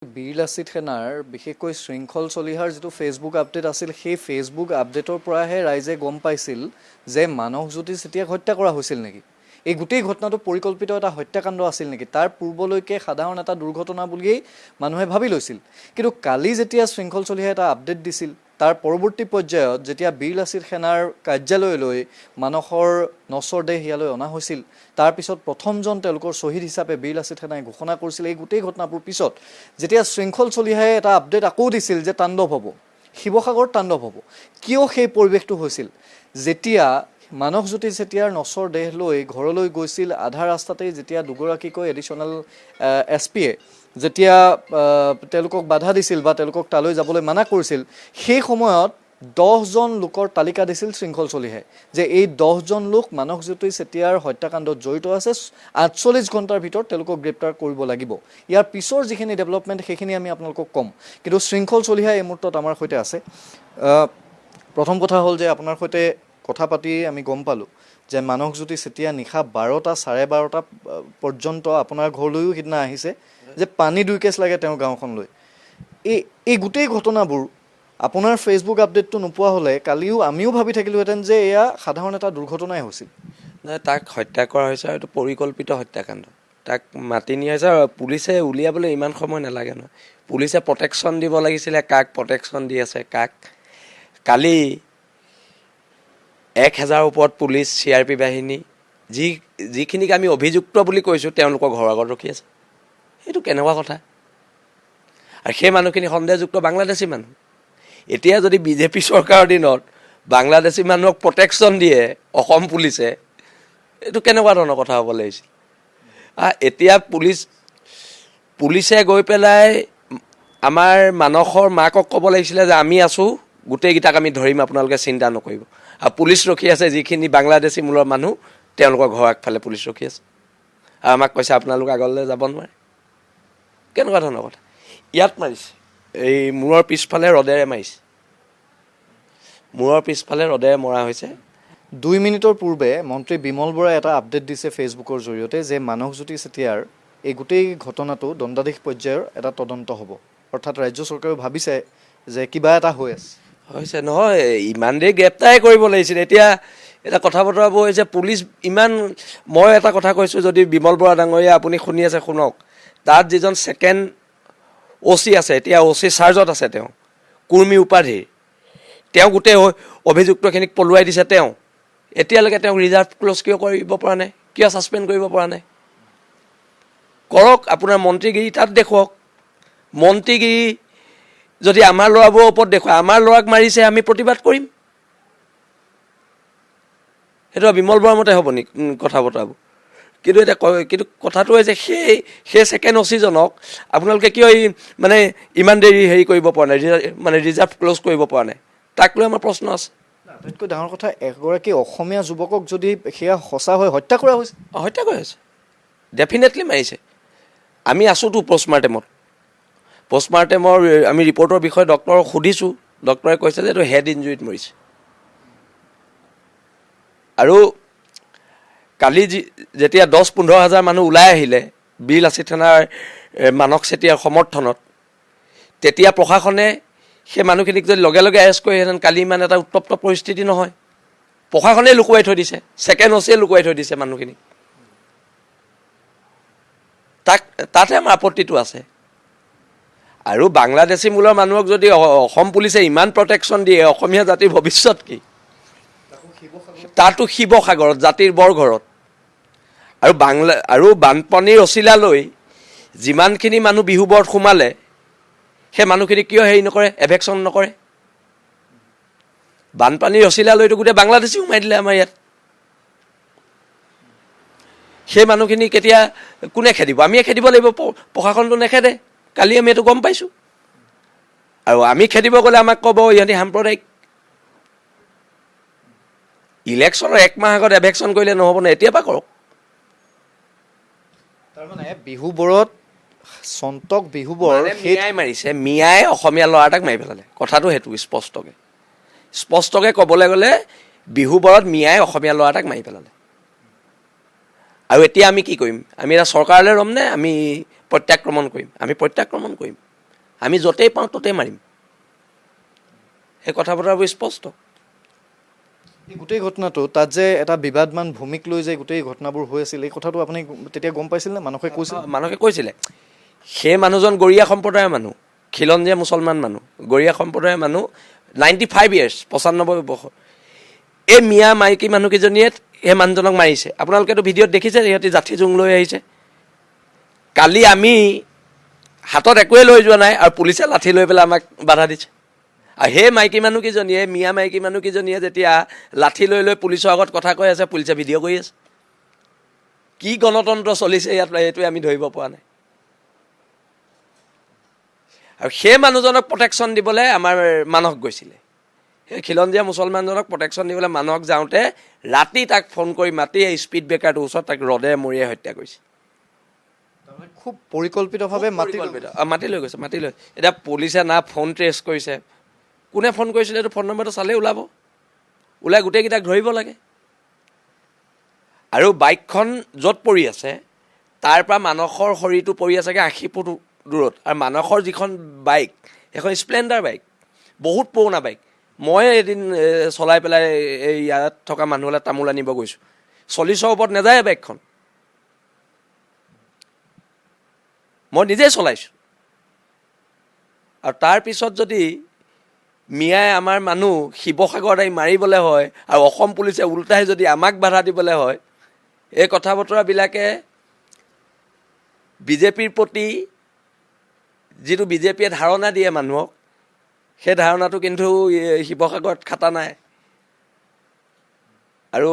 বীৰ লাচিত সেনাৰ বিশেষকৈ শৃংখল চলিহাৰ যিটো ফেচবুক আপডেট আছিল সেই ফেচবুক আপডেটৰ পৰাহে ৰাইজে গম পাইছিল যে মানসজ্যোতি চেতিয়াক হত্যা কৰা হৈছিল নেকি। এই গোটেই ঘটনাটো পৰিকল্পিত এটা হত্যাকাণ্ড আছিল নেকি, তাৰ পূৰ্বলৈকে সাধাৰণ এটা দুৰ্ঘটনা বুলিয়েই মানুহে ভাবি লৈছিল। কিন্তু কালি যেতিয়া শৃংখল চলিহাই এটা আপডেট দিছিল, তাৰ পৰৱৰ্তী পৰ্যায়ত যেতিয়া বীৰ লাচিত সেনাৰ কাৰ্যালয়লৈ মানসৰ নশ্বৰ দেহ ইয়ালৈ অনা হৈছিল, তাৰপিছত প্ৰথমজন তেওঁলোকৰ শ্বহীদ হিচাপে বীৰ লাচিত সেনাই ঘোষণা কৰিছিল। এই গোটেই ঘটনাবোৰ পিছত যেতিয়া শৃংখল চলিহাই এটা আপডেট আকৌ দিছিল যে তাণ্ডৱ হ'ব, শিৱসাগৰ তাণ্ডৱ হ'ব, কিয় সেই পৰিৱেশটো হৈছিল? যেতিয়া মানসজ্যোতি চেতিয়াৰ নশ্বৰ দেহ লৈ ঘৰলৈ গৈছিল, আধা ৰাস্তাতেই যেতিয়া দুগৰাকীকৈ এডিশ্যনেল এছপিয়ে যেতিয়া তেওঁলোকক বাধা দিছিল বা তেওঁলোকক তালৈ যাবলৈ মানা কৰিছিল, সেই সময়ত 10জন লোকৰ তালিকা দিছিল শৃংখল চলিহাই যে এই 10জন লোক মানসজ্যোতি চেতিয়াৰ হত্যাকাণ্ডত জড়িত আছে, 48 ঘণ্টাৰ ভিতৰত তেওঁলোকক গ্ৰেপ্তাৰ কৰিব লাগিব। ইয়াৰ পিছৰ যিখিনি ডেভেলপমেণ্ট সেইখিনি আমি আপোনালোকক ক'ম, কিন্তু শৃংখল চলিহাই এই মুহূৰ্তত আমাৰ সৈতে আছে। প্ৰথম কথা হ'ল যে আপোনাৰ সৈতে কথা পাতি আমি গম পালোঁ যে মানসজ্যোতি চেতিয়া নিশা 12টা, 12:30 পৰ্যন্ত আপোনাৰ ঘৰলৈও সিদিনা আহিছে যে পানী 2 কেছ লাগে তেওঁৰ গাঁওখনলৈ। এই গোটেই ঘটনাবোৰ আপোনাৰ ফেচবুক আপডেটটো নোপোৱা হ'লে কালিও আমিও ভাবি থাকিলোহেঁতেন যে এয়া সাধাৰণ এটা দুৰ্ঘটনাই হৈছিল। নহয়, তাক হত্যা কৰা হৈছে আৰু এইটো পৰিকল্পিত হত্যাকাণ্ড। তাক মাতি নিয়া হৈছে আৰু পুলিচে উলিয়াবলৈ ইমান সময় নালাগে নহয়। পুলিচে প্ৰটেকশ্যন দিব লাগিছিলে, কাক প্ৰটেকশ্যন দি আছে কাক। কালি 1000 ওপৰত পুলিচ, CRP বাহিনী, যিখিনিক আমি অভিযুক্ত বুলি কৈছোঁ তেওঁলোকৰ ঘৰৰ আগত ৰখি আছে। এইটো কেনেকুৱা কথা? আৰু সেই মানুহখিনি সন্দেহযুক্ত বাংলাদেশী মানুহ। এতিয়া যদি বিজেপি চৰকাৰৰ দিনত বাংলাদেশী মানুহক প্ৰটেকশ্যন দিয়ে অসম পুলিচে, এইটো কেনেকুৱা ধৰণৰ কথা হ'ব লাগিছিল? এতিয়া পুলিচে গৈ পেলাই আমাৰ মানসৰ মাকক ক'ব লাগিছিলে যে আমি আছোঁ, গোটেইকেইটাক আমি ধৰিম, আপোনালোকে চিন্তা নকৰিব। আৰু পুলিচ ৰখি আছে, যিখিনি বাংলাদেশী মূলৰ মানুহ তেওঁলোকৰ ঘৰৰ আগফালে পুলিচ ৰখি আছে, আৰু আমাক কৈছে আপোনালোক আগলৈ যাব নোৱাৰে। কেনেকুৱা ধৰণৰ কথা? ইয়াত মাৰিছে, এই মূৰৰ পিছফালে ৰদেৰে মাৰিছে, মূৰৰ পিছফালে ৰদেৰে মৰা হৈছে। 2 মিনিটৰ পূৰ্বে মন্ত্ৰী বিমল বৰাই এটা আপডেট দিছে ফেচবুকৰ জৰিয়তে যে মানসজ্যোতি চেতিয়াৰ এই গোটেই ঘটনাটো দণ্ডাধীশ পৰ্যায়ৰ এটা তদন্ত হ'ব। অৰ্থাৎ ৰাজ্য চৰকাৰেও ভাবিছে যে কিবা এটা হৈছে নহয়, ইমান দেৰি গ্ৰেপ্তাৰে কৰিব লাগিছিল। এতিয়া এটা কথা বতৰাবোৰ হৈছে পুলিচ ইমান। মই এটা কথা কৈছোঁ, যদি বিমল বৰা ডাঙৰীয়া আপুনি শুনি আছে শুনক, তাত যিজন ছেকেণ্ড OC আছে, এতিয়া OC চাৰ্জত আছে, তেওঁ কুৰ্মী উপাধিৰ, তেওঁ গোটেই অভিযুক্তখিনিক পলুৱাই দিছে। তেওঁ এতিয়ালৈকে তেওঁক ৰিজাৰ্ভ ক্ল'জ কিয় কৰিব পৰা নাই? কিয় ছাছপেণ্ড কৰিব পৰা নাই? কৰক, আপোনাৰ মন্ত্ৰীগিৰি তাত দেখুৱাওক। মন্ত্ৰীগিৰি যদি আমাৰ ল'ৰাবোৰৰ ওপৰত দেখুৱায়, আমাৰ ল'ৰাক মাৰিছে আমি প্ৰতিবাদ কৰিম। সেইটো বিমল বৰাৰ মতে হ'ব নেকি কথা বতৰাবোৰ? কিন্তু কথাটো হৈছে সেই ছেকেণ্ড OC জনক আপোনালোকে কিয় মানে ইমান দেৰি হেৰি কৰিব পৰা নাই, মানে ৰিজাৰ্ভ ক্ল'জ কৰিব পৰা নাই? তাক লৈ আমাৰ প্ৰশ্ন আছে। আটাইতকৈ ডাঙৰ কথা, এগৰাকী অসমীয়া যুৱকক যদি সেয়া সঁচা হয় হত্যা কৰা হৈছে, হত্যা কৰা হৈছে, ডেফিনেটলি মাৰিছে। আমি আছোঁতো পষ্টমাৰ্টেমৰ আমি ৰিপৰ্টৰ বিষয়ে ডক্টৰক সুধিছোঁ। ডক্টৰে কৈছে যে এইটো হেড ইঞ্জুৰিত মৰিছে। আৰু কালি যেতিয়া 10-15 হাজাৰ মানুহ ওলাই আহিলে বীৰ লাচিত সেনাৰ মানস চেতিয়াৰ সমৰ্থনত, তেতিয়া প্ৰশাসনে সেই মানুহখিনিক যদি লগে লগে এৰেষ্ট কৰিহেঁতেন কালি ইমান এটা উত্তপ্ত পৰিস্থিতি নহয়। প্ৰশাসনে লুকুৱাই থৈ দিছে, ছেকেণ্ড OCয়ে লুকুৱাই থৈ দিছে মানুহখিনিক। তাতহে আমাৰ আপত্তিটো আছে। আৰু বাংলাদেশী মূলৰ মানুহক যদি অসম পুলিচে ইমান প্ৰটেকশ্যন দিয়ে, অসমীয়া জাতিৰ ভৱিষ্যত কি? তাতো শিৱসাগৰত, জাতিৰ বৰঘৰত। আৰু বানপানীৰ অচিলা লৈ যিমানখিনি মানুহ বিহুবৰত সোমালে, সেই মানুহখিনি কিয় হেৰি নকৰে, এভেকশ্যন নকৰে? বানপানীৰ অচিলা লৈতো গোটেই বাংলাদেশী সোমাই দিলে আমাৰ ইয়াত। সেই মানুহখিনিক এতিয়া কোনে খেদিব? আমিয়ে খেদিব লাগিব, প্ৰশাসনটো নেখেদে। কালি আমি এইটো গম পাইছোঁ। আৰু আমি খেদিব গ'লে আমাক ক'ব ইহঁতি সাম্প্ৰদায়িক। ইলেকশ্যনৰ 1 মাহ আগত এভেকশ্যন কৰিলে নহ'ব নে? এতিয়াৰ পৰা কৰক। তাৰমানে বিহুবৰত সন্তক বিহুবৰ মিয়াই মাৰিছে, মিয়াই অসমীয়া ল'ৰা এটাক মাৰি পেলালে। কথাটো সেইটো স্পষ্টকৈ ক'বলৈ গ'লে বিহুবৰত মিয়াই অসমীয়া ল'ৰা এটাক মাৰি পেলালে। আৰু এতিয়া আমি কি কৰিম? আমি এটা চৰকাৰলৈ ৰ'মনে আমি প্ৰত্যাক্ৰমণ কৰিম? আমি প্ৰত্যাক্ৰমণ কৰিম। আমি য'তেই পাওঁ ত'তেই মাৰিম। সেই কথা বতৰাবোৰ স্পষ্ট। এই গোটেই ঘটনাটো তাত যে এটা বিবাদমান ভূমিক লৈ যে গোটেই ঘটনাবোৰ হৈ আছিল, এই কথাটো আপুনি তেতিয়া গম পাইছিল নে? মানুহে কৈছিল? মানুহে কৈছিলে সেই মানুহজন গৰীয়া সম্প্ৰদায়ৰ মানুহ, খিলঞ্জীয়া মুছলমান মানুহ, গৰীয়া সম্প্ৰদায়ৰ মানুহ, 95 years, 95 বছৰ। এই মিয়া মাইকী মানুহকেইজনীয়ে সেই মানুহজনক মাৰিছে। আপোনালোকেতো ভিডিঅ'ত দেখিছে, সিহঁতি জাঠি জোং লৈ আহিছে। কালি আমি হাতত একোৱে লৈ যোৱা নাই আৰু পুলিচে লাঠি লৈ পেলাই আমাক বাধা দিছে। আৰু সেই মাইকী মানুহকেইজনীয়ে, মিয়া মাইকী মানুহকেইজনীয়ে যেতিয়া লাঠি লৈ লৈ পুলিচৰ আগত কথা কৈ আছে, পুলিচে ভিডিঅ' কৰি আছে। কি গণতন্ত্ৰ চলিছে ইয়াত, এইটোৱে আমি ধৰিব পৰা নাই। আৰু সেই মানুহজনক প্ৰটেকশ্যন দিবলৈ আমাৰ মানস গৈছিলে। সেই খিলঞ্জীয়া মুছলমানজনক প্ৰটেকশ্যন দিবলৈ মানস যাওঁতে ৰাতি তাক ফোন কৰি মাতি এই স্পীড ব্ৰেকাৰটোৰ ওচৰত তাক ৰদে মৰিয়াই হত্যা কৰিছে। খুব পৰিকল্পিতভাৱে মাতি লৈ গৈছে, মাতি লৈ। এতিয়া পুলিচে না ফোন ট্ৰেচ কৰিছে, কোনে ফোন কৰিছিলে এইটো ফোন নম্বৰটো চালেই ওলাব, ওলাই গোটেইকেইটাক ধৰিব লাগে। আৰু বাইকখন য'ত পৰি আছে তাৰ পৰা মানসৰ শৰীৰটো পৰি আছেগৈ 80 ফুট দূৰত। আৰু মানসৰ যিখন বাইক, সেইখন স্প্লেণ্ডাৰ বাইক, বহুত পুৰণা বাইক। মই এদিন চলাই পেলাই এই ইয়াত থকা মানুহলৈ তামোল আনিব গৈছোঁ, 40ৰ ওপৰত নাযায় বাইকখন। মই নিজেই চলাইছোঁ। আৰু তাৰপিছত যদি মিয়াই আমাৰ মানুহ শিৱসাগৰত আহি মাৰিবলৈ হয় আৰু অসম পুলিচে ওলোটাই যদি আমাক বাধা দিবলৈ হয়, এই কথা বতৰাবিলাকে বিজেপিৰ প্ৰতি যিটো বিজেপিয়ে ধাৰণা দিয়ে মানুহক, সেই ধাৰণাটো কিন্তু শিৱসাগৰত খাটা নাই। আৰু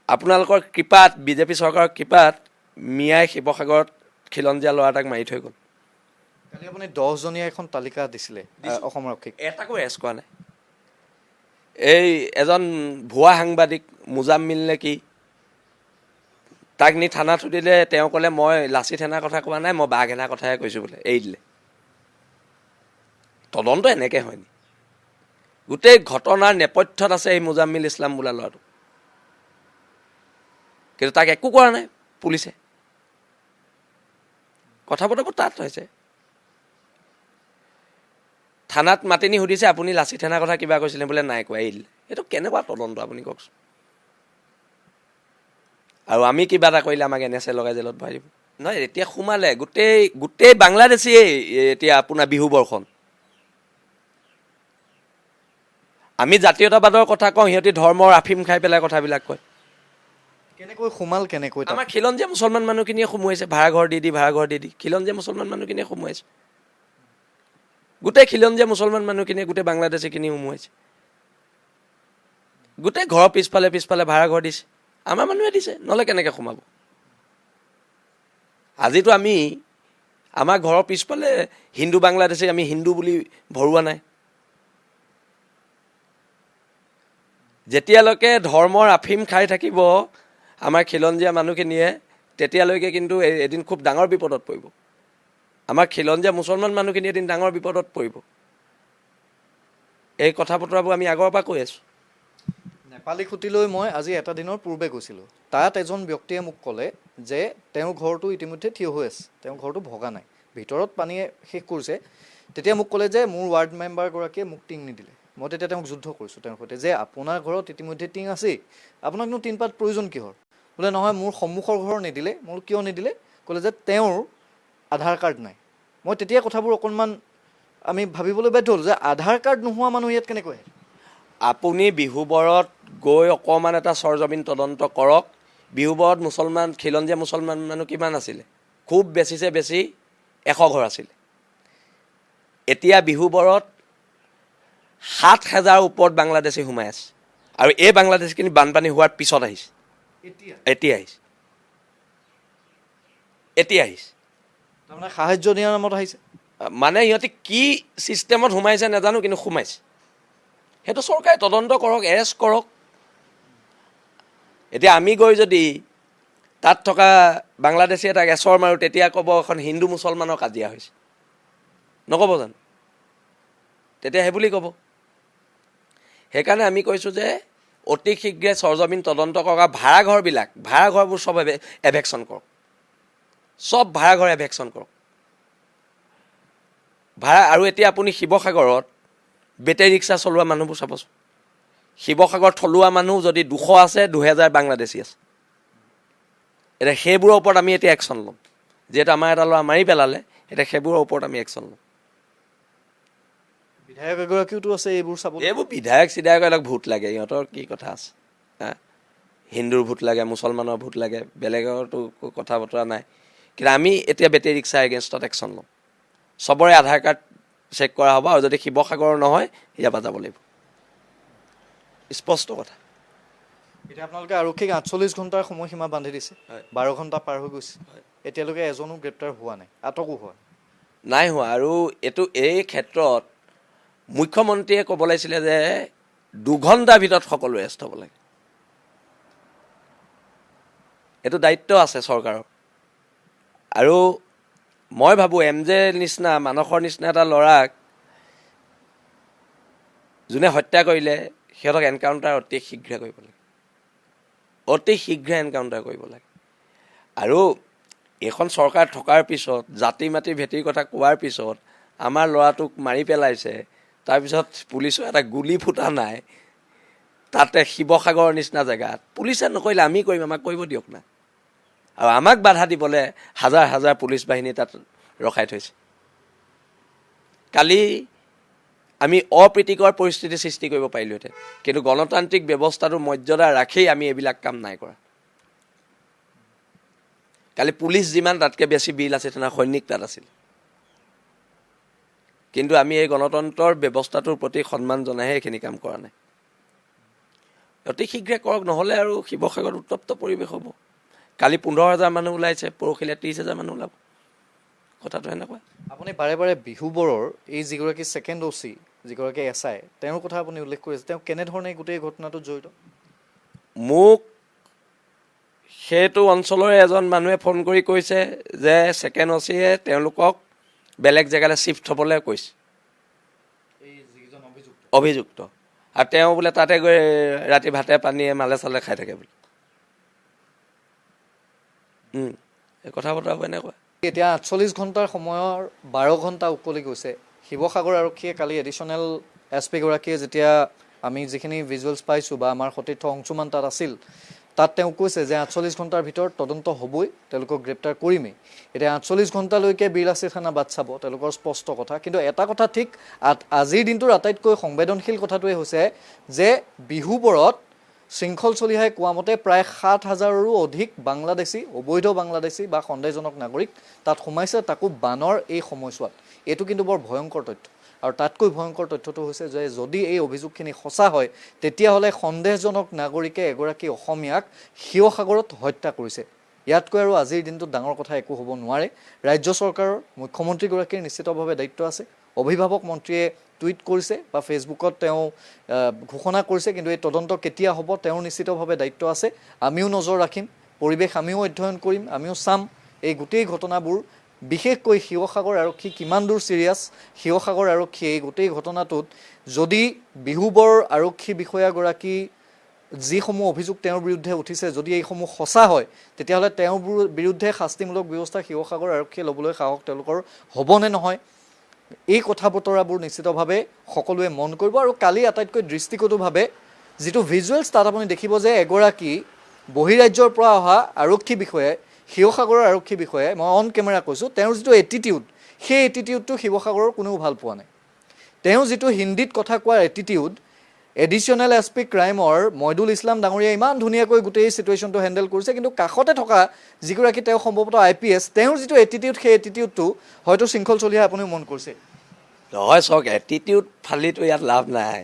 আপোনালোকৰ কৃপাত, বিজেপি চৰকাৰৰ কৃপাত মিয়াই শিৱসাগৰত খিলঞ্জীয়া ল'ৰা এটাক মাৰি থৈ গ'ল। কালি আপুনি 10জনীয়া এখন তালিকা দিছিলে অসম আৰক্ষীক, এটাকো এৰেষ্ট কৰা নাই। এই এজন ভুৱা সাংবাদিক মুজাম্মিল নে কি, তাক নি থানাত সুধিলে, তেওঁ ক'লে মই লাচি থানাৰ কথা কোৱা নাই, মই বাঘেনাৰ কথাহে কৈছোঁ বোলে, এৰি দিলে। তদন্ত এনেকৈ হয়নি? গোটেই ঘটনাৰ নেপথ্যত আছে এই মুজাম্মিল ইছলাম বোলা ল'ৰাটো, কিন্তু তাক একো কৰা নাই পুলিচে। কথা বতৰাবোৰ তাত হৈছে। থানাত মাতি নি সুধিছে, আপুনি লাচি থানাৰ কথা কিবা কৈছিলে বোলে, নাই কোৱা, এৰি দিলে। এইটো কেনেকুৱা তদন্ত আপুনি কওকচোন? আৰু আমি কিবা এটা কৰিলে আমাক NSA লগাই জেলত ভৰাই দিব। নহয়, এতিয়া সোমালে গোটেই বাংলাদেশীয়েই এতিয়া আপোনাৰ বিহু বৰ্ষণ। আমি জাতীয়তাবাদৰ কথা কওঁ, সিহঁতি ধৰ্মৰ আফিম খাই পেলাই কথাবিলাক কয়। কেনেকৈ সোমাল, কেনেকৈ? আমাৰ খিলঞ্জীয়া মুছলমান মানুহখিনিয়ে সোমোৱাইছে, ভাড়াঘৰ দি দি খিলঞ্জীয়া মুছলমান মানুহখিনিয়ে সোমোৱাইছে। গোটেই খিলঞ্জীয়া মুছলমান মানুহখিনিয়ে গোটেই বাংলাদেশীখিনি সোমোৱাইছে। গোটেই ঘৰৰ পিছফালে ভাড়াঘৰ দিছে, আমাৰ মানুহে দিছে, নহ'লে কেনেকৈ সোমাব? আজিতো আমি আমাৰ ঘৰৰ পিছফালে হিন্দু বাংলাদেশী, আমি হিন্দু বুলি ভৰোৱা নাই। যেতিয়ালৈকে ধৰ্মৰ আফিম খাই থাকিব আমাৰ খিলঞ্জীয়া মানুহখিনিয়ে, তেতিয়ালৈকে কিন্তু এদিন খুব ডাঙৰ বিপদত পৰিব। আমাৰ খিলঞ্জীয়া মুছলমান মানুহখিনি এদিন ডাঙৰ বিপদত পৰিব। এই কথা বতৰাবোৰ আমি আগৰ পৰা কৈ আছোঁ। নেপালী খুঁটিলৈ মই আজি এটা দিনৰ পূৰ্বে গৈছিলোঁ। তাত এজন ব্যক্তিয়ে মোক ক'লে যে তেওঁৰ ঘৰটো ইতিমধ্যে থিয় হৈ আছে, তেওঁৰ ঘৰটো ভগা নাই, ভিতৰত পানীয়ে শেষ কৰিছে। তেতিয়া মোক ক'লে যে মোৰ ৱাৰ্ড মেম্বাৰগৰাকীয়ে মোক টিং নিদিলে। মই তেতিয়া তেওঁক যুদ্ধ কৰিছোঁ তেওঁৰ সৈতে, যে আপোনাৰ ঘৰত ইতিমধ্যে টিং আছেই, আপোনাকনো টিনপাত প্ৰয়োজন কিহৰ? বোলে নহয়, মোৰ সন্মুখৰ ঘৰৰ নিদিলে। মোৰ কিয় নিদিলে? ক'লে যে তেওঁৰ আধাৰ কাৰ্ড নাই। মই তেতিয়া কথাবোৰ অকণমান আমি ভাবিবলৈ বাধ্য হ'লোঁ যে আধাৰ কাৰ্ড নোহোৱা মানুহ ইয়াত কেনেকৈ আহে? আপুনি বিহুবৰত গৈ অকণমান এটা চৰজমিন তদন্ত কৰক। বিহুবৰত খিলঞ্জীয়া মুছলমান মানুহ কিমান আছিলে? খুব বেছিছে বেছি 100 ঘৰ আছিলে। এতিয়া বিহুবৰত 7,000 ওপৰত বাংলাদেশী সোমাই আছে। আৰু এই বাংলাদেশীখিনি বানপানী হোৱাৰ পিছত আহিছে, এতিয়া আহিছে। তাৰমানে সাহায্য দিয়াৰ নামত আহিছে। মানে সিহঁতি কি ছিষ্টেমত সোমাইছে নাজানো, কিন্তু সোমাইছে। সেইটো চৰকাৰে তদন্ত কৰক, এৰেষ্ট কৰক। এতিয়া আমি গৈ যদি তাত থকা বাংলাদেশী এটাক এচৰ মাৰোঁ, তেতিয়া ক'ব এখন হিন্দু মুছলমানৰ কাজিয়া হৈছে, নক'ব জানো? তেতিয়া সেইবুলি ক'ব। সেইকাৰণে আমি কৈছোঁ যে অতি শীঘ্ৰে চৰজমিন তদন্ত কৰক। আৰু ভাড়াঘৰবোৰ চব এভেকশ্যন কৰক, চব ভাড়াঘৰ এভেকশ্যন কৰক। ভাড়া আৰু এতিয়া আপুনি শিৱসাগৰত বেটেৰী ৰিক্সা চলোৱা মানুহবোৰ চাবচোন শিৱসাগৰত থলুৱা মানুহ যদি 200 আছে 2000 বাংলাদেশী আছে এতিয়া সেইবোৰৰ ওপৰত আমি এতিয়া একশ্যন ল'ম যিহেতু আমাৰ এটা ল'ৰা মাৰি পেলালে এতিয়া সেইবোৰৰ ওপৰত আমি একশ্যন ল'ম বিধায়ক এগৰাকীওতো আছে এইবোৰ চাব এইবোৰ বিধায়ক চিধায়ক অলপ ভোট লাগে ইহঁতৰ কি কথা আছে হা হিন্দুৰ ভোট লাগে মুছলমানৰ ভোট লাগে বেলেগৰতো কথা বতৰা নাই কিন্তু আমি এতিয়া বেটেৰী ৰিক্সা এগেইনষ্টত একশ্যন ল'ম চবৰে আধাৰ কাৰ্ড চেক কৰা হ'ব আৰু যদি শিৱসাগৰৰ নহয় ইয়াৰ পৰা যাব লাগিব স্পষ্ট কথা এতিয়া আপোনালোকে আৰক্ষীক 48 ঘণ্টাৰ সময়সীমা বান্ধি দিছে হয়। 12 ঘণ্টা পাৰ হৈ গৈছে এতিয়ালৈকে এজনো গ্ৰেপ্তাৰ হোৱা নাই আটকো হোৱা নাই হোৱা আৰু এই ক্ষেত্ৰত মুখ্যমন্ত্ৰীয়ে ক'ব লাগিছিলে যে 2 ঘণ্টাৰ ভিতৰত সকলো এৰেষ্ট হ'ব লাগে এইটো দায়িত্ব আছে চৰকাৰৰ আৰু মই ভাবোঁ MJ নিচিনা মানসৰ নিচিনা এটা ল'ৰাক যোনে হত্যা কৰিলে সিহঁতক এনকাউণ্টাৰ অতি শীঘ্ৰে কৰিব লাগে অতি শীঘ্ৰে এনকাউণ্টাৰ কৰিব লাগে আৰু এইখন চৰকাৰ থকাৰ পিছত জাতি মাটি ভেটিৰ কথা কোৱাৰ পিছত আমাৰ ল'ৰাটোক মাৰি পেলাইছে তাৰপিছত পুলিচৰ এটা গুলি ফুটা নাই তাতে শিৱসাগৰৰ নিচিনা জেগাত পুলিচে নকৰিলে আমি কৰিম আমাক কৰিব দিয়ক না আৰু আমাক বাধা দিবলৈ হাজাৰ হাজাৰ পুলিচ বাহিনী তাত ৰখাই থৈছে কালি আমি অপ্ৰীতিকৰ পৰিস্থিতি সৃষ্টি কৰিব পাৰিলোহেঁতেন কিন্তু গণতান্ত্ৰিক ব্যৱস্থাটোৰ মৰ্যাদা ৰাখি আমি এইবিলাক কাম নাই কৰা কালি পুলিচ যিমান তাতকৈ বেছি বিল আছে তেনে সৈনিক তাত আছিল কিন্তু আমি এই গণতন্ত্ৰৰ ব্যৱস্থাটোৰ প্ৰতি সন্মান জনাইহে এইখিনি কাম কৰা নাই অতি শীঘ্ৰে কৰক নহ'লে আৰু শিৱসাগৰত উত্তপ্ত পৰিৱেশ হ'ব কালি 15,000 মানুহ ওলাইছে পৰহিলে 30,000 মানুহ ওলাব কথাটো এনেকুৱা আপুনি বাৰে বাৰে বিহুবৰৰ এই যিগৰাকী ছেকেণ্ড OC যিগৰাকী SI তেওঁৰ কথা আপুনি উল্লেখ কৰিছে তেওঁ কেনেধৰণে গোটেই ঘটনাটোত জড়িত মোক সেইটো অঞ্চলৰে এজন মানুহে ফোন কৰি কৈছে যে ছেকেণ্ড OCয়ে তেওঁলোকক বেলেগ জেগালৈ শ্বিফ্ট হ'বলৈ কৈছে অভিযুক্ত আৰু তেওঁ বোলে তাতে গৈ ৰাতি ভাতে পানীয়ে মালে চালে খাই থাকে বোলে এই কথা বতৰা হ'ব এনেকুৱা এতিয়া 48 ঘণ্টাৰ সময়ৰ 12 ঘণ্টা উকলি গৈছে শিৱসাগৰ আৰক্ষীয়ে কালি এডিশ্যনেল SP গৰাকীয়ে যেতিয়া আমি যিখিনি ভিজুৱেলছ পাইছোঁ বা আমাৰ সতীৰ্থ অংশুমান তাত আছিল তাত তেওঁ কৈছে যে 48 ঘণ্টাৰ ভিতৰত তদন্ত হ'বই তেওঁলোকক গ্ৰেপ্তাৰ কৰিমেই এতিয়া 48 ঘণ্টালৈকে বিৰাচি থানা বাট চাব তেওঁলোকৰ স্পষ্ট কথা কিন্তু এটা কথা ঠিক আজিৰ দিনটোৰ আটাইতকৈ সংবেদনশীল কথাটোৱে হৈছে যে বিহুবৰত শৃংখল চলিহাই কোৱা মতে প্ৰায় 7,000ৰো অধিক বাংলাদেশী অবৈধ বাংলাদেশী বা সন্দেহজনক নাগৰিক তাত সোমাইছে তাকো বানৰ এই সময়ছোৱাত এইটো কিন্তু বৰ ভয়ংকৰ তথ্য আৰু তাতকৈ ভয়ংকৰ তথ্যটো হৈছে যে যদি এই অভিযোগখিনি সঁচা হয় তেতিয়াহ'লে সন্দেহজনক নাগৰিকে এগৰাকী অসমীয়াক শিৱসাগৰত হত্যা কৰিছে ইয়াতকৈ আৰু আজিৰ দিনটোত ডাঙৰ কথা একো হ'ব নোৱাৰে ৰাজ্য চৰকাৰৰ মুখ্যমন্ত্ৰীগৰাকীৰ নিশ্চিতভাৱে দায়িত্ব আছে অভিভাৱক মন্ত্ৰীয়ে টুইট কৰিছে বা ফেচবুকত তেওঁ ঘোষণা কৰিছে কিন্তু এই তদন্ত কেতিয়া হ'ব তেওঁৰ নিশ্চিতভাৱে দায়িত্ব আছে আমিও নজৰ ৰাখিম পৰিৱেশ আমিও অধ্যয়ন কৰিম আমিও চাম এই গোটেই ঘটনাবোৰ বিশেষকৈ শিৱসাগৰ আৰক্ষী কিমান দূৰ চিৰিয়াছ শিৱসাগৰ আৰক্ষী এই গোটেই ঘটনাটোত যদি বিহুবৰ আৰক্ষী বিষয়াগৰাকী যিসমূহ অভিযোগ তেওঁৰ বিৰুদ্ধে উঠিছে যদি এইসমূহ সঁচা হয় তেতিয়াহ'লে তেওঁৰ বিৰুদ্ধে শাস্তিমূলক ব্যৱস্থা শিৱসাগৰ আৰক্ষীয়ে ল'বলৈ সাহস তেওঁলোকৰ হ'বনে নহয় এই কথা বতৰাবোৰ নিশ্চিতভাৱে সকলোৱে মন কৰিব আৰু কালি আটাইতকৈ দৃষ্টিকটুভাৱে যিটো ভিজুৱেলছ তাত আপুনি দেখিব যে এগৰাকী বহিৰাজ্যৰ পৰা অহা আৰক্ষী বিষয়াই শিৱসাগৰৰ আৰক্ষী বিষয়াই মই অন কেমেৰা কৈছোঁ তেওঁৰ যিটো এটিটিউড সেই এটিটিউডটো শিৱসাগৰৰ কোনেও ভাল পোৱা নাই তেওঁ যিটো হিন্দীত কথা কোৱাৰ এটিটিউড এডিশ্যনেল SP ক্ৰাইমৰ মইদুল ইছলাম ডাঙৰীয়া ইমান ধুনীয়াকৈ গোটেই চিটুৱেশ্যনটো হেণ্ডেল কৰিছে কিন্তু কাষতে থকা যিগৰাকী তেওঁ সম্ভৱতঃ IPS তেওঁৰ যিটো এটিটিউড সেই এটিটিউডটো হয়তো শৃংখল চলিহাই আপুনিও মন কৰিছে নহয় চাওক এটিটিউড ফালিটো ইয়াত লাভ নাই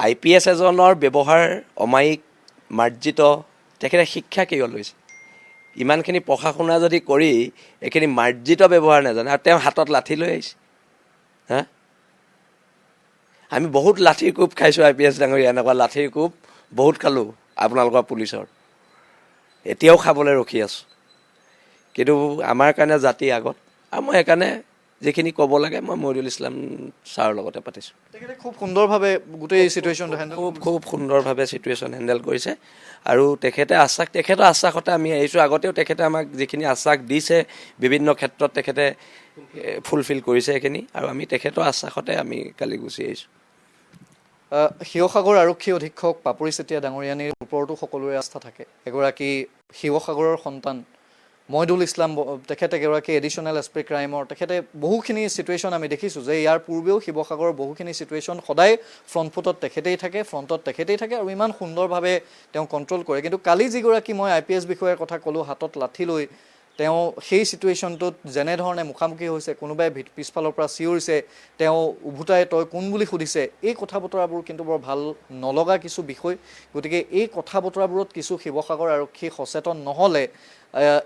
IPS এজনৰ ব্যৱহাৰ অমায়িক মাৰ্জিত তেখেতে শিক্ষা কিয় লৈছে ইমানখিনি পঢ়া শুনা যদি কৰি এইখিনি মাৰ্জিত ব্যৱহাৰ নাজানে আৰু তেওঁ হাতত লাঠি লৈ আহিছে হা আমি বহুত লাঠিৰ কোব খাইছোঁ IPS ডাঙৰীয়া এনেকুৱা লাঠিৰ কোব বহুত খালোঁ আপোনালোকৰ পুলিচৰ এতিয়াও খাবলৈ ৰখি আছোঁ কিন্তু আমাৰ কাৰণে জাতি আগত আৰু মই সেইকাৰণে যিখিনি ক'ব লাগে মই মহিদুল ইছলাম ছাৰৰ লগতে পাতিছোঁ। তেখেতে খুব সুন্দৰভাৱে গোটেই চিটুৱেশ্যনটো হেণ্ডেল খুব সুন্দৰভাৱে চিটুৱেশ্যন হেণ্ডেল কৰিছে আৰু তেখেতৰ আশ্বাসতে আমি আহিছোঁ। আগতেও তেখেতে আমাক যিখিনি আশ্বাস দিছে বিভিন্ন ক্ষেত্ৰত তেখেতে ফুলফিল কৰিছে সেইখিনি, আৰু আমি তেখেতৰ আশ্বাসতে আমি কালি গুচি আহিছোঁ। শিৱসাগৰ আৰক্ষী অধীক্ষক পাপৰি চেতিয়া ডাঙৰীয়ানীৰ ওপৰতো সকলোৰে আস্থা থাকে। এগৰাকী শিৱসাগৰৰ সন্তান মহিদুল ইছলাম, তেখেতে এগৰাকী এডিশ্যনেল এছ পি ক্ৰাইমৰ, তেখেতে বহুখিনি চিটুৱেশ্যন আমি দেখিছোঁ যে ইয়াৰ পূৰ্বেও শিৱসাগৰৰ বহুখিনি চিটুৱেশ্যন সদায় ফ্ৰণ্টফুটত তেখেতেই থাকে আৰু ইমান সুন্দৰভাৱে তেওঁ কণ্ট্ৰল কৰে। কিন্তু কালি যিগৰাকী মই IPS বিষয়াৰ কথা ক'লোঁ, হাতত লাঠি লৈ তেওঁ সেই চিটুৱেশ্যনটোত যেনেধৰণে মুখামুখি হৈছে, কোনোবাই পিছফালৰ পৰা চিঞৰিছে, তেওঁ উভোতাই তই কোন বুলি সুধিছে, এই কথা বতৰাবোৰ কিন্তু বৰ ভাল নলগা কিছু বিষয়। গতিকে এই কথা বতৰাবোৰত কিছু শিৱসাগৰ আৰক্ষী সচেতন নহ'লে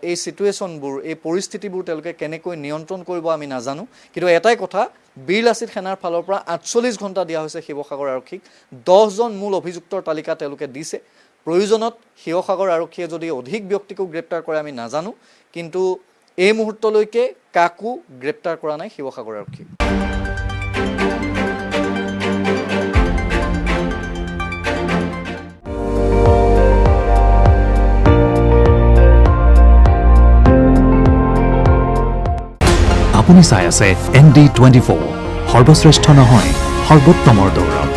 এই চিটুৱেশ্যনবোৰ, এই পৰিস্থিতিবোৰ তেওঁলোকে কেনেকৈ নিয়ন্ত্ৰণ কৰিব আমি নাজানো। কিন্তু এটাই কথা, বীৰ লাচিত সেনাৰ ফালৰ পৰা 48 ঘণ্টা দিয়া হৈছে শিৱসাগৰ আৰক্ষীক। 10জন মূল অভিযুক্তৰ তালিকা তেওঁলোকে দিছে। প্ৰয়োজনত শিৱসাগৰ আৰক্ষীয়ে যদি অধিক ব্যক্তিকো গ্ৰেপ্তাৰ কৰে আমি নাজানো, কিন্তু এই মুহূৰ্তলৈকে কাকো গ্ৰেপ্তাৰ কৰা নাই শিৱসাগৰ আৰক্ষী। আপুনি চাই আছে ND24, সৰ্বশ্ৰেষ্ঠ নহয় সৰ্বোত্তমৰ দৌৰত।